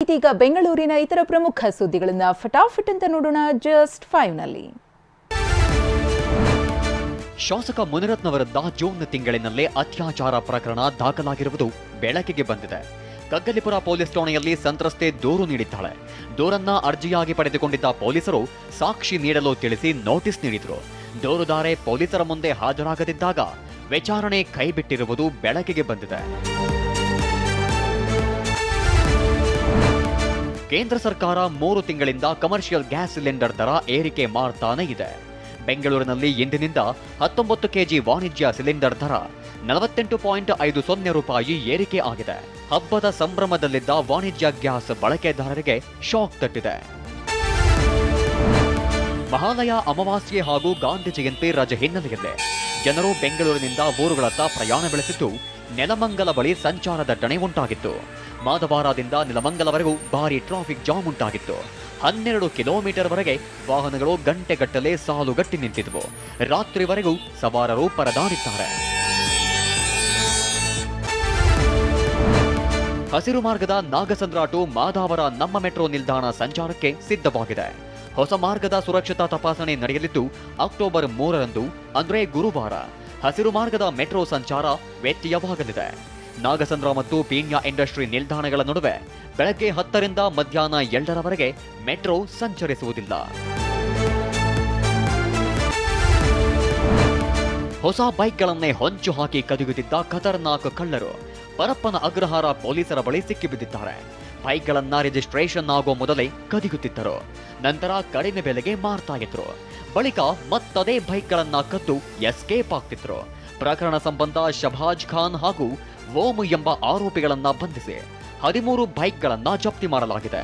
ಇದೀಗ ಬೆಂಗಳೂರಿನ ಇತರ ಪ್ರಮುಖ ಸುದ್ದಿಗಳನ್ನು ಫಟಾಫಟ್ ಅಂತ ನೋಡೋಣ ಜಸ್ಟ್ 5 ನಲ್ಲಿ. ಶಾಸಕ ಮುನಿರತ್ನವರದ್ದ ಜೂನ್ ತಿಂಗಳಿನಲ್ಲೇ ಅತ್ಯಾಚಾರ ಪ್ರಕರಣ ದಾಖಲಾಗಿರುವುದು ಬೆಳಕಿಗೆ ಬಂದಿದೆ. ಕಗ್ಗಲಿಪುರ ಪೊಲೀಸ್ ಠಾಣೆಯಲ್ಲಿ ಸಂತ್ರಸ್ತೆ ದೂರು ನೀಡಿದ್ದಾಳೆ. ದೂರನ್ನ ಅರ್ಜಿಯಾಗಿ ಪಡೆದುಕೊಂಡಿದ್ದ ಪೊಲೀಸರು ಸಾಕ್ಷಿ ನೀಡಲು ತಿಳಿಸಿ ನೋಟಿಸ್ ನೀಡಿದ್ರು. ದೂರುದಾರೆ ಪೊಲೀಸರ ಮುಂದೆ ಹಾಜರಾಗದಿದ್ದಾಗ ವಿಚಾರಣೆ ಕೈಬಿಟ್ಟಿರುವುದು ಬೆಳಕಿಗೆ ಬಂದಿದೆ. ಕೇಂದ್ರ ಸರ್ಕಾರ 3 ತಿಂಗಳಿಂದ ಕಮರ್ಷಿಯಲ್ ಗ್ಯಾಸ್ ಸಿಲಿಂಡರ್ ದರ ಏರಿಕೆ ಮಾಡ್ತಾನೆ ಇದೆ. ಬೆಂಗಳೂರಿನಲ್ಲಿ ಇಂದಿನಿಂದ 19 ಕೆಜಿ ವಾಣಿಜ್ಯ ಸಿಲಿಂಡರ್ ದರ 48.50 ರೂಪಾಯಿ ಏರಿಕೆ ಆಗಿದೆ. ಹಬ್ಬದ ಸಂಭ್ರಮದಲ್ಲಿದ್ದ ವಾಣಿಜ್ಯ ಗ್ಯಾಸ್ ಬಳಕೆದಾರರಿಗೆ ಶಾಕ್ ತಟ್ಟಿದೆ. ಮಹಾಲಯ ಅಮಾವಾಸ್ಯೆ ಹಾಗೂ ಗಾಂಧಿ ಜಯಂತಿ ರಜೆ ಹಿನ್ನೆಲೆಯಲ್ಲಿ ಜನರು ಬೆಂಗಳೂರಿನಿಂದ ಊರುಗಳತ್ತ ಪ್ರಯಾಣ ಬೆಳೆಸಿದ್ದು ನೆಲಮಂಗಲ ಬಳಿ ಸಂಚಾರ ದಟ್ಟಣೆ ಉಂಟಾಗಿತ್ತು. ಮಾದವಾರದಿಂದ ನೆಲಮಂಗಲವರೆಗೂ ಭಾರಿ ಟ್ರಾಫಿಕ್ ಜಾಮ್ ಉಂಟಾಗಿತ್ತು. 12 ಕಿಲೋಮೀಟರ್ ವರೆಗೆ ವಾಹನಗಳು ಗಂಟೆಗಟ್ಟಲೆ ಸಾಲುಗಟ್ಟಿ ನಿಂತಿದ್ವು. ರಾತ್ರಿವರೆಗೂ ಸವಾರರು ಪರದಾಡಿದ್ದಾರೆ. ಹಸಿರು ಮಾರ್ಗದ ನಾಗಸಂದ್ರ ಟು ಮಾದಾವರ ನಮ್ಮ ಮೆಟ್ರೋ ನಿಲ್ದಾಣ ಸಂಚಾರಕ್ಕೆ ಸಿದ್ಧವಾಗಿದೆ. ಹೊಸ ಮಾರ್ಗದ ಸುರಕ್ಷತಾ ತಪಾಸಣೆ ನಡೆಯಲಿದ್ದು ಅಕ್ಟೋಬರ್ 3ರಂದು ಅಂದ್ರೆ ಗುರುವಾರ ಹಸಿರು ಮಾರ್ಗದ ಮೆಟ್ರೋ ಸಂಚಾರ ವ್ಯತ್ಯಯವಾಗಲಿದೆ. ನಾಗಸಂದ್ರ ಮತ್ತು ಪೀಣ್ಯ ಇಂಡಸ್ಟ್ರಿ ನಿಲ್ದಾಣಗಳ ನಡುವೆ ಬೆಳಗ್ಗೆ 10ರಿಂದ ಮಧ್ಯಾಹ್ನ 2ರವರೆಗೆ ಮೆಟ್ರೋ ಸಂಚರಿಸುವುದಿಲ್ಲ. ಹೊಸ ಬೈಕ್ಗಳನ್ನೇ ಹೊಂಚು ಹಾಕಿ ಕದಿಯುತ್ತಿದ್ದ ಖತರ್ನಾಕ್ ಕಳ್ಳರು ಪರಪ್ಪನ ಅಗ್ರಹಾರ ಪೊಲೀಸರ ಬಳಿ ಸಿಕ್ಕಿಬಿದ್ದಿದ್ದಾರೆ. ಬೈಕ್ಗಳನ್ನ ರಿಜಿಸ್ಟ್ರೇಷನ್ ಆಗೋ ಮೊದಲೇ ಕದಿಯುತ್ತಿದ್ದರು. ನಂತರ ಕಡಿಮೆ ಬೆಲೆಗೆ ಮಾರ್ತಾ ಇದ್ರು. ಬಳಿಕ ಮತ್ತದೇ ಬೈಕ್ಗಳನ್ನ ಕದ್ದು ಎಸ್ಕೇಪ್ ಆಗ್ತಿದ್ರು. ಪ್ರಕರಣ ಸಂಬಂಧ ಶಬಾಜ್ ಖಾನ್ ಹಾಗೂ ಓಮ್ ಎಂಬ ಆರೋಪಿಗಳನ್ನ ಬಂಧಿಸಿ 13 ಬೈಕ್ಗಳನ್ನ ಜಪ್ತಿ ಮಾಡಲಾಗಿದೆ.